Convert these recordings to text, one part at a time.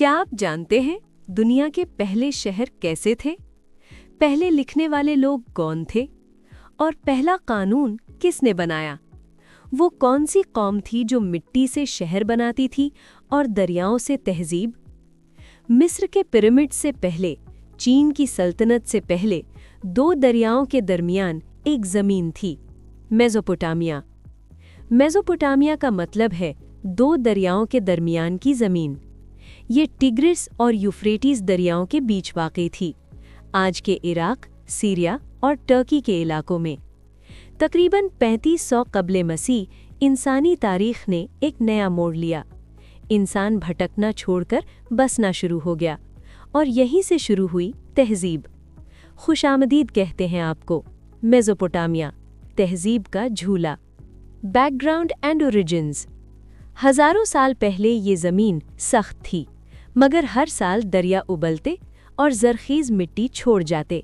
क्या आप जानते हैं दुनिया के पहले शहर कैसे थे? पहले लिखने वाले लोग कौन थे? और पहला कानून किसने बनाया? वो कौन सी कौम थी जो मिट्टी से शहर बनाती थी और दरियाओं से तहजीब? मिस्र के पिरामिड से पहले, चीन की सल्तनत से पहले, दो दरियाओं के दरमियान एक जमीन थी, मेसोपोटामिया। मेसोपोटामिया का मतलब है दो दरियाओं के दरमियान की जमीन। ये टिग्रिस और यूफ्रेटिस दरियाओं के बीच वाक़ई थी, आज के इराक, सीरिया और टर्की के इलाकों में। तकरीबन 3500 क़ब्ले मसीह इंसानी तारीख़ ने एक नया मोड़ लिया। इंसान भटकना छोड़कर बसना शुरू हो गया और यहीं से शुरू हुई तहजीब। खुशामदीद कहते हैं आपको, मेसोपोटामिया, तहजीब का झूला। Background and origins. हज़ारों साल पहले ये ज़मीन सख्त थी, मगर हर साल दरिया उबलते और ज़रख़ीज़ मिट्टी छोड़ जाते।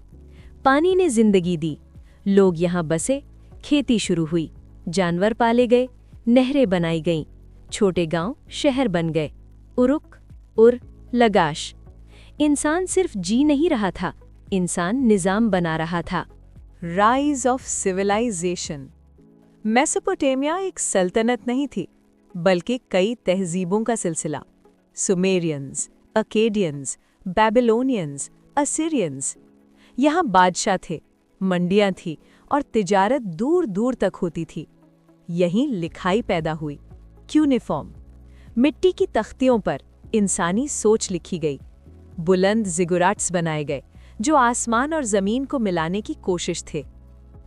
पानी ने ज़िंदगी दी, लोग यहाँ बसे, खेती शुरू हुई, जानवर पाले गए, नहरें बनाई गईं, छोटे गांव शहर बन गए। उरुक, उर, लगाश। इंसान सिर्फ जी नहीं रहा था, इंसान निज़ाम बना रहा था। Rise of civilisation. मेसोपोटामिया एक सल्तनत नहीं थी, बल्कि कई तहजीबों का सिलसिला। Sumerians, Akkadians, Babylonians, Assyrians. यहाँ बादशाह थे, मंडियाँ थीं और तिजारत दूर दूर तक होती थी। यहीं लिखाई पैदा हुई, क्यूनिफॉर्म। मिट्टी की तख्तियों पर इंसानी सोच लिखी गई। बुलंद जिगुराट्स बनाए गए जो आसमान और ज़मीन को मिलाने की कोशिश थे।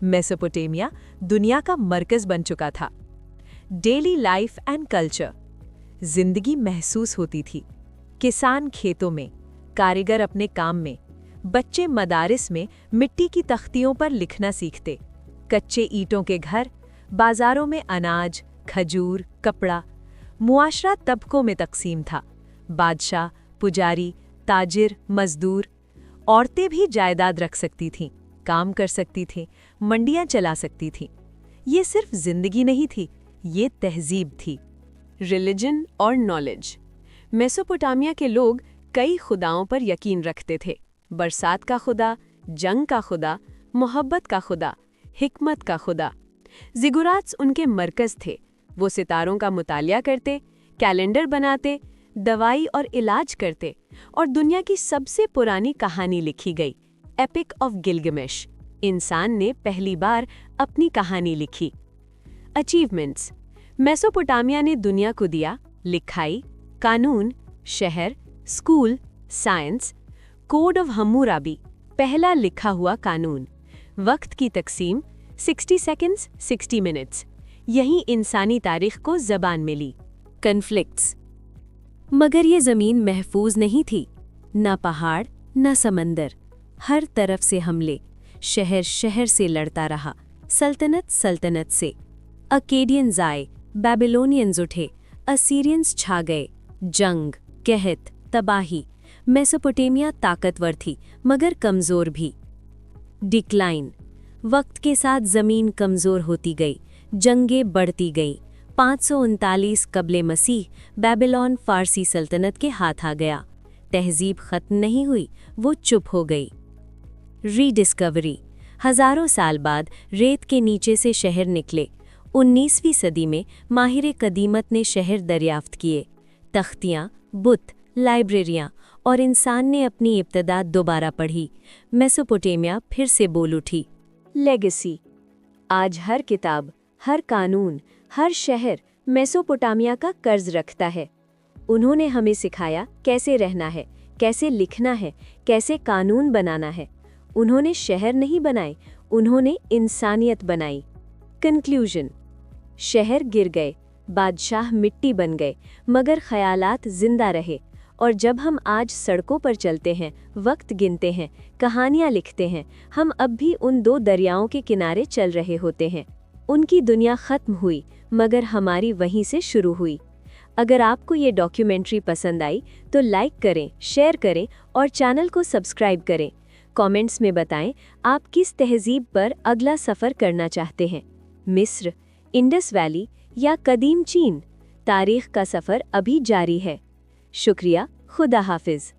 मेसोपोटामिया दुनिया का मरकज़ बन चुका था। Daily life and culture. जिंदगी महसूस होती थी। किसान खेतों में, कारीगर अपने काम में, बच्चे मदारिस में मिट्टी की तख्तियों पर लिखना सीखते। कच्चे ईंटों के घर, बाजारों में अनाज, खजूर, कपड़ा। मुआशरा तबकों में तकसीम था। बादशाह, पुजारी, ताजिर, मजदूर। औरतें भी जायदाद रख सकती थीं, काम कर सकती थीं, मंडियां चला सकती थीं। ये सिर्फ जिंदगी नहीं थी, ये तहजीब थी। रिलीजन और नॉलेज। मेसोपोटामिया के लोग कई खुदाओं पर यकीन रखते थे। बरसात का खुदा, जंग का खुदा, मोहब्बत का खुदा, हिकमत का खुदा। जिगुराट्स उनके मरकज़ थे। वो सितारों का मुतालिया करते, कैलेंडर बनाते, दवाई और इलाज करते और दुनिया की सबसे पुरानी कहानी लिखी गई, एपिक ऑफ गिलगमेश। इंसान ने पहली बार अपनी कहानी लिखी। अचीवमेंट्स। मेसोपोटामिया ने दुनिया को दिया लिखाई, कानून, शहर, school, science. Code of Hammurabi, पहला लिखा हुआ कानून। वक्त की तकसीम, 60 सेकंड्स, 60 मिनट्स। यही इंसानी तारीख को ज़बान मिली। कन्फ्लिक्ट्स। मगर ये ज़मीन महफूज नहीं थी। न पहाड़, न समंदर। हर तरफ से हमले। शहर शहर से लड़ता रहा, सल्तनत सल्तनत से। अकेडियंस आए, बेबीलोनियंस उठे, असीरियंस छा गए। जंग, कहत, तबाही। मेसोपोटामिया ताकतवर थी, मगर कमज़ोर भी। डिक्लाइन। वक्त के साथ ज़मीन कमज़ोर होती गई, जंगें बढ़ती गईं। 539 क़ब्ले मसीह बेबीलोन फ़ारसी सल्तनत के हाथ आ गया। तहजीब ख़त्म नहीं हुई, वो चुप हो गई। रीडिस्कवरी। हज़ारों साल बाद रेत के नीचे से शहर निकले। 19वीं सदी में माहिर कदीमत ने शहर दरियाफ्त किए। तख्तियाँ, बुत, लाइब्रेरियाँ, और इंसान ने अपनी इब्तदा दोबारा पढ़ी। मेसोपोटामिया फिर से बोल उठी। लेगेसी। आज हर किताब, हर कानून, हर शहर मेसोपोटामिया का कर्ज रखता है। उन्होंने हमें सिखाया कैसे रहना है, कैसे लिखना है, कैसे कानून बनाना है। उन्होंने शहर नहीं बनाए, उन्होंने इंसानियत बनाई। कंक्लूजन। शहर गिर गए, बादशाह मिट्टी बन गए, मगर ख़यालात जिंदा रहे। और जब हम आज सड़कों पर चलते हैं, वक्त गिनते हैं, कहानियाँ लिखते हैं, हम अब भी उन दो दरियाओं के किनारे चल रहे होते हैं। उनकी दुनिया ख़त्म हुई, मगर हमारी वहीं से शुरू हुई। अगर आपको ये डॉक्यूमेंट्री पसंद आई तो लाइक करें, शेयर करें और चैनल को सब्सक्राइब करें। कमेंट्स में बताएं आप किस तहजीब पर अगला सफ़र करना चाहते हैं, मिस्र, इंडस वैली या कदीम चीन। तारीख़ का सफ़र अभी जारी है। शुक्रिया, खुदा हाफिज।